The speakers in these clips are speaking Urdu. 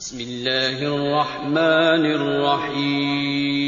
بسم اللہ الرحمن الرحیم۔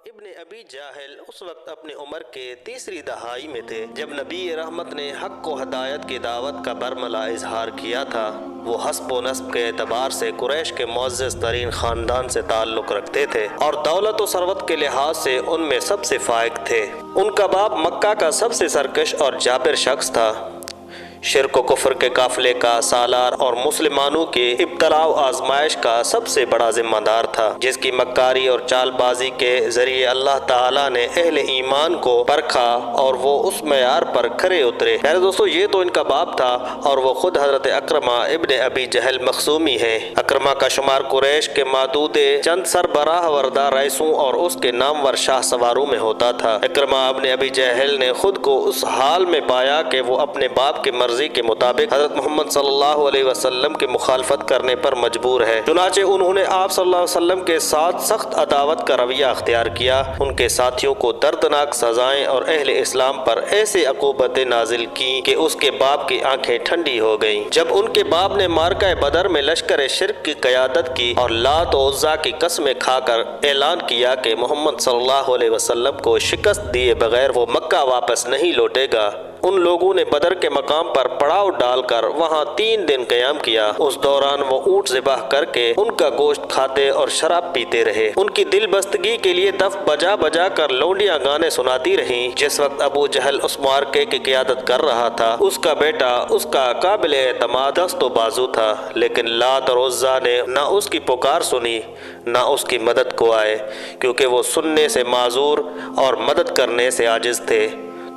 ابن ابی جاہل اس وقت اپنی عمر کے تیسری دہائی میں تھے جب نبی رحمت نے حق و ہدایت کی دعوت کا برملا اظہار کیا تھا۔ وہ حسب و نسب کے اعتبار سے قریش کے معزز ترین خاندان سے تعلق رکھتے تھے اور دولت و ثروت کے لحاظ سے ان میں سب سے فائق تھے۔ ان کا باپ مکہ کا سب سے سرکش اور جابر شخص تھا، شرک و کفر کے قافلے کا سالار اور مسلمانوں کی ابتلاء و آزمائش کا سب سے بڑا ذمہ دار تھا، جس کی مکاری اور چال بازی کے ذریعے اللہ تعالیٰ نے اہل ایمان کو پرکھا اور وہ اس معیار پر کھرے اترے۔ پیارے دوستو، یہ تو ان کا باپ تھا اور وہ خود حضرت اکرمہ ابن ابی جہل مخزومی ہیں۔ اکرمہ کا شمار قریش کے معدود چند سربراہ وردہ رئیسوں اور اس کے نامور شاہ سواروں میں ہوتا تھا۔ اکرمہ ابن ابی جہل نے خود کو اس حال میں پایا کہ وہ اپنے باپ کے مرضی کے مطابق حضرت محمد صلی اللہ علیہ وسلم کی مخالفت کرنے پر مجبور ہے۔ چنانچہ انہوں نے آپ صلی اللہ علیہ وسلم کے ساتھ سخت عداوت کا رویہ اختیار کیا، ان کے ساتھیوں کو دردناک سزائیں اور اہل اسلام پر ایسے عقوبتیں نازل کی کہ اس کے باپ کی آنکھیں ٹھنڈی ہو گئیں۔ جب ان کے باپ نے معرکہ بدر میں لشکر شرک کی قیادت کی اور لات و عزا کی قسمیں کھا کر اعلان کیا کہ محمد صلی اللہ علیہ وسلم کو شکست دیے بغیر وہ مکہ واپس نہیں لوٹے گا، ان لوگوں نے بدر کے مقام پر پڑاؤ ڈال کر وہاں 3 دن قیام کیا۔ اس دوران وہ اونٹ ذبح کر کے ان کا گوشت کھاتے اور شراب پیتے رہے۔ ان کی دل بستگی کے لیے دف بجا بجا کر لونڈیاں گانے سناتی رہیں۔ جس وقت ابو جہل اس معرکے کی قیادت کر رہا تھا، اس کا بیٹا اس کا قابل اعتماد دست و بازو تھا، لیکن لات اور عزا نے نہ اس کی پکار سنی نہ اس کی مدد کو آئے، کیونکہ وہ سننے سے معذور اور مدد کرنے سے عاجز تھے۔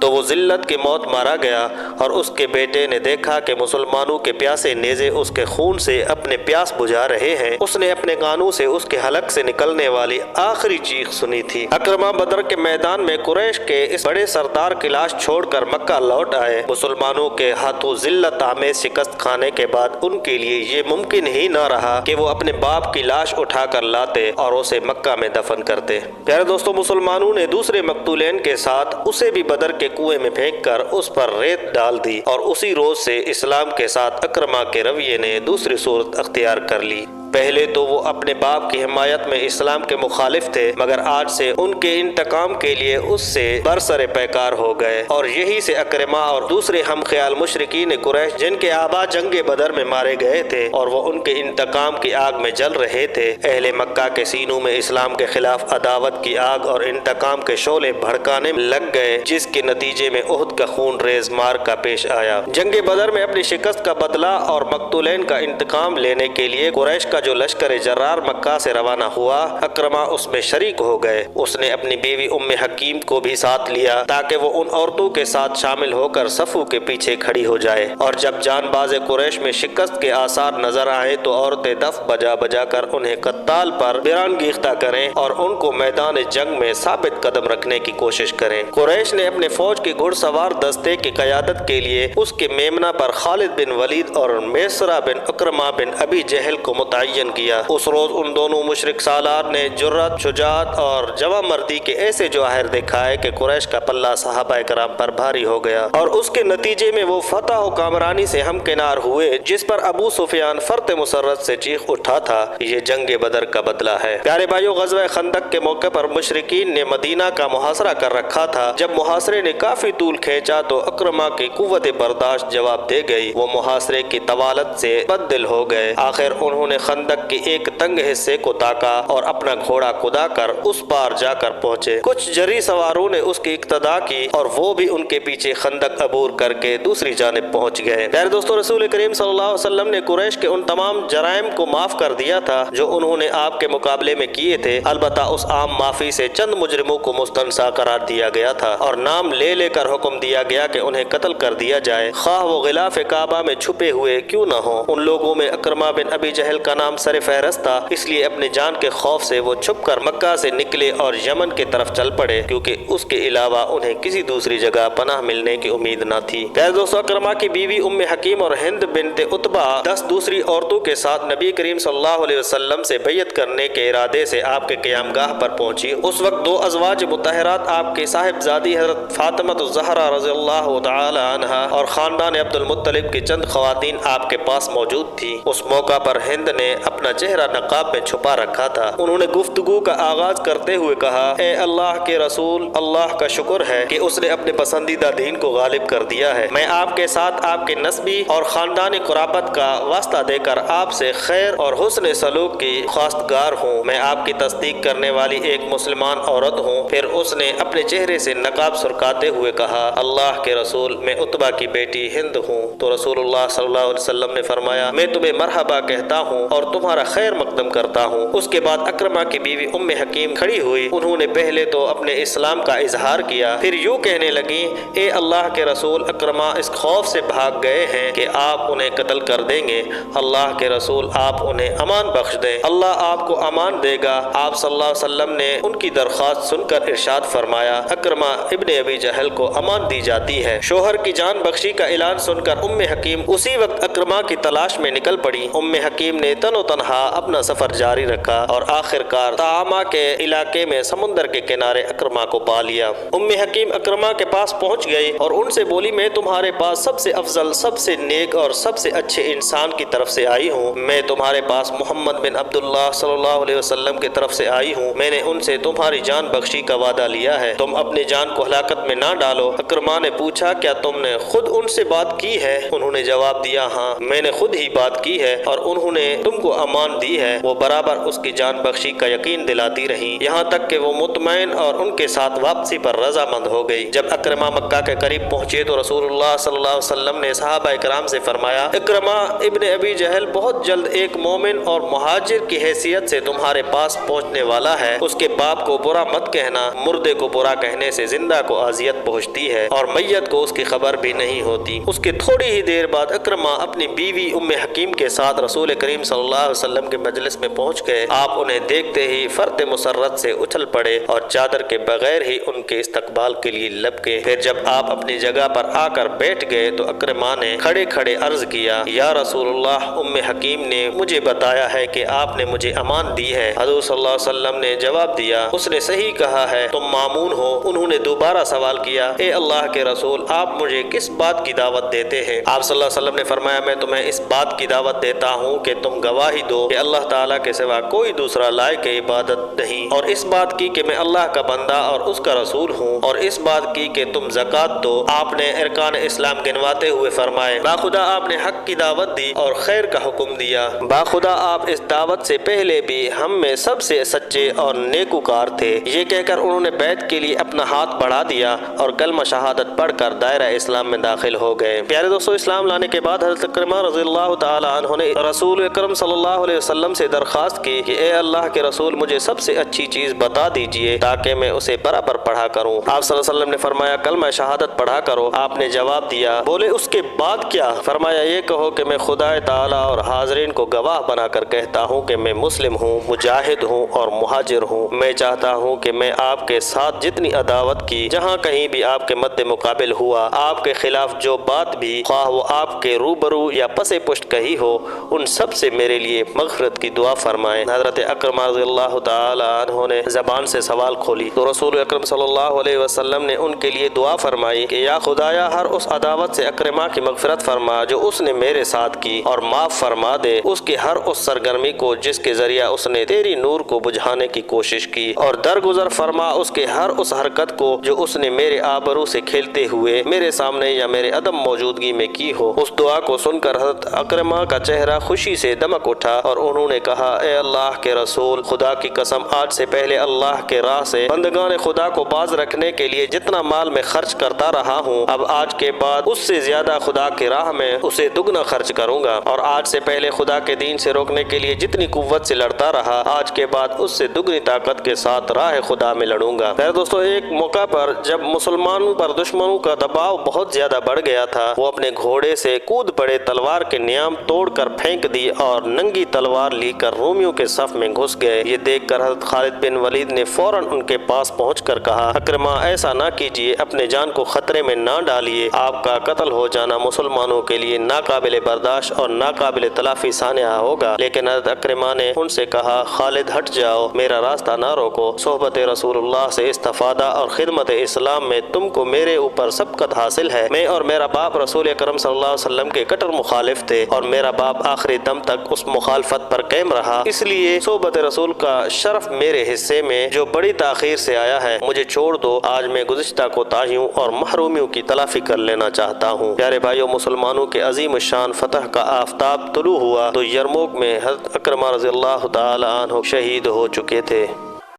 تو وہ ذلت کی موت مارا گیا اور اس کے بیٹے نے دیکھا کہ مسلمانوں کے پیاسے نیزے اس کے خون سے اپنے پیاس بجھا رہے ہیں۔ اس نے اپنے کانوں سے اس کے حلق سے نکلنے والی آخری چیخ سنی تھی۔ اکرمہ بدر کے میدان میں قریش کے اس بڑے سردار کی لاش چھوڑ کر مکہ لوٹ آئے۔ مسلمانوں کے ہاتھوں ذلت آمیز شکست کھانے کے بعد ان کے لیے یہ ممکن ہی نہ رہا کہ وہ اپنے باپ کی لاش اٹھا کر لاتے اور اسے مکہ میں دفن کرتے۔ پیارے دوستو، مسلمانوں نے دوسرے مقتولین کے ساتھ اسے بھی بدر کے کنویں میں پھینک کر اس پر ریت ڈال دی اور اسی روز سے اسلام کے ساتھ اکرمہ کے رویے نے دوسری صورت اختیار کر لی۔ پہلے تو وہ اپنے باپ کی حمایت میں اسلام کے مخالف تھے، مگر آج سے ان کے انتقام کے لیے اس سے برسر پیکار ہو گئے، اور یہی سے اکرمہ اور دوسرے ہم خیال مشرکین قریش جن کے آبا جنگ بدر میں مارے گئے تھے اور وہ ان کے انتقام کی آگ میں جل رہے تھے، اہل مکہ کے سینوں میں اسلام کے خلاف عداوت کی آگ اور انتقام کے شعلے بھڑکانے لگ گئے، جس کے نتیجے میں احد کا خون ریز معرکہ پیش آیا۔ جنگ بدر میں اپنی شکست کا بدلہ اور مقتولین کا انتقام لینے کے لیے قریش کا جو لشکر جرار مکہ سے روانہ ہوا، اکرمہ اس میں شریک ہو گئے۔ اس نے اپنی بیوی ام حکیم کو بھی ساتھ لیا تاکہ وہ ان عورتوں کے ساتھ شامل ہو کر صفوں کے پیچھے کھڑی ہو جائے، اور جب جان باز قریش میں شکست کے آثار نظر آئیں تو عورتیں دف بجا بجا کر انہیں قتال پر برانگیختہ کریں اور ان کو میدان جنگ میں ثابت قدم رکھنے کی کوشش کریں۔ قریش نے اپنے فوج کے گھڑ سوار دستے کی قیادت کے لیے اس کے میمنہ پر خالد بن ولید اور میسرہ بن اکرمہ بن ابی جہل کو متعین کیا۔ اس روز ان دونوں مشرک سالار نے جرأت، شجاعت اور جواں مردی کے ایسے جواہر دکھائے کہ قریش کا پلہ صحابہ کرام پر بھاری ہو گیا، اور اس کے نتیجے میں وہ فتح و کامرانی سے ہمکنار ہوئے جس پر ابو سفیان فرت مسرت سے چیخ اٹھا تھا۔ یہ جنگ بدر کا بدلہ ہے۔ پیارے بھائیو، غزوہ خندق کے موقع پر مشرکین نے مدینہ کا محاصرہ کر رکھا تھا۔ جب محاصرے نے کافی طول کھینچا تو اکرمہ کی قوت برداشت جواب دے گئی۔ وہ محاصرے کی طوالت سے بد دل ہو گئے۔ آخر انہوں نے خندق کے ایک تنگ حصے کو تاکا اور اپنا گھوڑا کدا کر اس پار جا کر پہنچے۔ کچھ جری سواروں نے اس کی اقتدا کی اور وہ بھی ان کے پیچھے خندق عبور کر کے دوسری جانب پہنچ گئے۔ پیارے دوستو، رسول کریم صلی اللہ علیہ وسلم نے قریش کے ان تمام جرائم کو معاف کر دیا تھا جو انہوں نے آپ کے مقابلے میں کیے تھے، البتہ اس عام معافی سے چند مجرموں کو مستثنی قرار دیا گیا تھا اور نام لے لے کر حکم دیا گیا کہ انہیں قتل کر دیا جائے، خواہ وہ غلاف کعبہ میں چھپے ہوئے کیوں نہ ہوں۔ ان لوگوں میں اکرمہ بن ابی جہل کا نام نام سر فہرست تھا، اس لیے اپنے جان کے خوف سے وہ چھپ کر مکہ سے نکلے اور یمن کی طرف چل پڑے، کیونکہ اس کے علاوہ انہیں کسی دوسری جگہ پناہ ملنے کی امید نہ تھی۔ پیارے دوستو، اکرمہ کی بیوی ام حکیم اور ہند بنت عتبہ 10 دوسری عورتوں کے ساتھ نبی کریم صلی اللہ علیہ وسلم سے بیعت کرنے کے ارادے سے آپ کے قیام گاہ پر پہنچی۔ اس وقت 2 ازواج مطہرات آپ کے صاحبزادی حضرت فاطمہ الزہرا رضی اللہ تعالی عنہا اور خاندان عبد المطلب کی چند خواتین آپ کے پاس موجود تھی۔ اس موقع پر ہند نے اپنا چہرہ نقاب میں چھپا رکھا تھا۔ انہوں نے گفتگو کا آغاز کرتے ہوئے کہا، اے اللہ کے رسول، اللہ کا شکر ہے کہ اس نے اپنے پسندیدہ دین کو غالب کر دیا ہے۔ میں آپ کے ساتھ آپ کے نسبی اور خاندانی قرابت کا واسطہ دے کر آپ سے خیر اور حسن سلوک کی خواستگار ہوں۔ میں آپ کی تصدیق کرنے والی ایک مسلمان عورت ہوں۔ پھر اس نے اپنے چہرے سے نقاب سرکاتے ہوئے کہا، اللہ کے رسول، میں عتبہ کی بیٹی ہند ہوں۔ تو رسول اللہ صلی اللہ علیہ وسلم نے فرمایا، میں تمہیں مرحبا کہتا ہوں اور تمہارا خیر مقدم کرتا ہوں۔ اس کے بعد اکرمہ کی بیوی ام حکیم کھڑی ہوئی۔ انہوں نے پہلے تو اپنے اسلام کا اظہار کیا، پھر یوں کہنے لگی، اے اللہ کے رسول، اکرمہ اس خوف سے بھاگ گئے ہیں کہ آپ انہیں قتل کر دیں گے۔ اللہ کے رسول، آپ انہیں امان بخش دیں، اللہ آپ کو امان دے گا۔ آپ صلی اللہ علیہ وسلم نے ان کی درخواست سن کر ارشاد فرمایا، اکرمہ ابن ابی جہل کو امان دی جاتی ہے۔ شوہر کی جان بخشی کا اعلان سن کر ام حکیم اسی وقت اکرمہ کی تلاش میں نکل پڑی۔ ام حکیم نے تن و تنہا اپنا سفر جاری رکھا اور آخرکار طعامہ کے علاقے میں سمندر کے کنارے اکرمہ کو پا لیا۔ ام حکیم اکرمہ کے پاس پہنچ گئی اور ان سے بولی، میں تمہارے پاس سب سے افضل، سب سے نیک اور سب سے اچھے انسان کی طرف سے آئی ہوں۔ میں تمہارے پاس محمد بن عبداللہ صلی اللہ علیہ وسلم کی طرف سے آئی ہوں۔ میں نے ان سے تمہاری جان بخشی کا وعدہ لیا ہے، تم اپنی جان کو ہلاکت میں نہ ڈالو۔ اکرمہ نے پوچھا، کیا تم نے خود ان سے بات کی ہے؟ انہوں نے جواب دیا، ہاں میں نے خود ہی بات کی ہے اور انہوں نے تم کو امان دی ہے۔ وہ برابر اس کی جان بخشی کا یقین دلاتی رہی، یہاں تک کہ وہ مطمئن اور ان کے ساتھ واپسی پر رضامند ہو گئی۔ جب اکرمہ مکہ کے قریب پہنچے تو رسول اللہ صلی اللہ علیہ وسلم نے صحابہ کرام سے فرمایا، اکرمہ ابن ابی جہل بہت جلد ایک مومن اور مہاجر کی حیثیت سے تمہارے پاس پہنچنے والا ہے۔ اس کے باپ کو برا مت کہنا، مردے کو برا کہنے سے زندہ کو اذیت پہنچتی ہے اور میت کو اس کی خبر بھی نہیں ہوتی۔ اس کے تھوڑی ہی دیر بعد اکرمہ اپنی بیوی ام حکیم کے ساتھ رسول کریم صلی اللہ علیہ وسلم کے مجلس میں پہنچ گئے۔ آپ انہیں دیکھتے ہی فرط مسرت سے اچھل پڑے اور چادر کے بغیر ہی ان کے استقبال کے لیے لپکے۔ پھر جب آپ اپنی جگہ پر آ کر بیٹھ گئے تو اکرمہ نے کھڑے کھڑے عرض کیا، یا رسول اللہ، ام حکیم نے مجھے بتایا ہے کہ آپ نے مجھے امان دی ہے۔ حضور صلی اللہ علیہ وسلم نے جواب دیا، اس نے صحیح کہا ہے، تم مامون ہو۔ انہوں نے دوبارہ سوال کیا، اے اللہ کے رسول، آپ مجھے کس بات کی دعوت دیتے ہیں؟ آپ صلی اللہ علیہ وسلم نے فرمایا، میں تمہیں اس بات کی دعوت دیتا ہوں کہ تم گواہی دو کہ اللہ تعالیٰ کے سوا کوئی دوسرا لائق عبادت نہیں، اور اس بات کی کہ میں اللہ کا بندہ اور اس کا رسول ہوں، اور اس بات کی کہ تم زکوٰۃ دو۔ آپ نے ارکان اسلام گنواتے ہوئے فرمائے، باخدا آپ نے حق کی دعوت دی اور خیر کا حکم دیا، باخدا آپ اس دعوت سے پہلے بھی ہم میں سب سے سچے اور نیکوکار تھے۔ یہ کہہ کر انہوں نے بیعت کے لیے اپنا ہاتھ بڑھا دیا اور کلمہ شہادت پڑھ کر دائرہ اسلام میں داخل ہو گئے۔ پیارے دوستو، اسلام لانے کے بعد حضرت اکرمہ رضی اللہ تعالی عنہ نے رسول اکرم صلی اللہ علیہ وسلم سے درخواست کی کہ اے اللہ کے رسول، مجھے سب سے اچھی چیز بتا دیجئے تاکہ میں اسے برابر پڑھا کروں۔ آپ صلی اللہ علیہ وسلم نے فرمایا، کلمہ شہادت پڑھا کرو۔ آپ نے جواب دیا، بولے اس کے بعد کیا؟ فرمایا، یہ کہو کہ میں خدا تعالی اور حاضرین کو گواہ بنا کر کہتا ہوں کہ میں مسلم ہوں، مجاہد ہوں اور مہاجر ہوں۔ میں چاہتا ہوں کہ میں آپ کے ساتھ جتنی عداوت کی، جہاں کہیں بھی آپ کے مد مقابل ہوا، آپ کے خلاف جو بات بھی، خواہ وہ آپ کے روبرو یا پس پشت کہی ہو، ان سب سے میرے لیے مغفرت کی دعا فرمائیں۔ حضرت اکرمہ رضی اللہ تعالی عنہ نے زبان سے سوال کھولی تو رسول اکرم صلی اللہ علیہ وسلم نے ان کے لیے دعا فرمائی کہ یا خدایا، ہر اس عداوت سے اکرمہ کی مغفرت فرما جو اس نے میرے ساتھ کی، اور معاف فرما دے اس کی ہر اس سرگرمی کو جس کے ذریعہ اس نے تیری نور کو بجھانے کی کوشش کی، اور درگزر فرما اس کے ہر اس حرکت کو جو اس نے میرے آبرو سے کھیلتے ہوئے میرے سامنے یا میرے عدم موجودگی میں کی ہو۔ اس دعا کو سن کر حضرت اکرمہ کا چہرہ خوشی سے دمک اٹھا اور انہوں نے کہا، اے اللہ کے رسول، خدا کی قسم، آج سے پہلے اللہ کے راہ سے بندگان خدا کو باز رکھنے کے لیے جتنا مال میں خرچ کرتا رہا ہوں، اب آج کے بعد اس سے زیادہ خدا کی راہ میں اسے دگنا خرچ کروں گا، اور آج سے پہلے خدا کے دین سے روکنے کے لیے جتنی قوت سے لڑتا رہا، آج کے بعد اس سے دگنی طاقت کے ساتھ راہ خدا میں لڑوں گا۔ پھر دوستو، ایک موقع پر جب مسلمانوں پر دشمنوں کا دباؤ بہت زیادہ بڑھ گیا تھا، وہ اپنے گھوڑے سے کود پڑے، تلوار کے نیام توڑ کر پھینک دی اور ننگی تلوار لی کر رومیوں کے صف میں گھس گئے۔ یہ دیکھ کر حضرت خالد بن ولید نے فوراً ان کے پاس پہنچ کر کہا، اکرمہ ایسا نہ کیجیے، اپنے جان کو خطرے میں نہ ڈالیے، آپ کا قتل ہو جانا مسلمانوں کے لیے ناقابل برداشت اور ناقابل تلافی سانحہ ہوگا۔ لیکن حضرت اکرمہ نے ان سے کہا، خالد ہٹ جاؤ، میرا راستہ نہ روکو، صحبت رسول اللہ سے استفادہ اور خدمت اسلام میں تم کو میرے اوپر سبقت حاصل ہے۔ میں اور میرا باپ رسول اکرم صلی اللہ علیہ وسلم کے کٹر مخالف تھے اور میرا باپ آخری دم تک اس مخالفت پر قائم رہا، اس لیے صحبت رسول کا شرف میرے حصے میں جو بڑی تاخیر سے آیا ہے، مجھے چھوڑ دو، آج میں گزشتہ کوتاہیوں اور محرومیوں کی تلافی کر لینا چاہتا ہوں۔ پیارے بھائیوں، مسلمانوں کے عظیم الشان فتح کا آفتاب طلوع ہوا تو یرموک میں حضرت اکرمہ رضی اللہ تعالی عنہ شہید ہو چکے تھے۔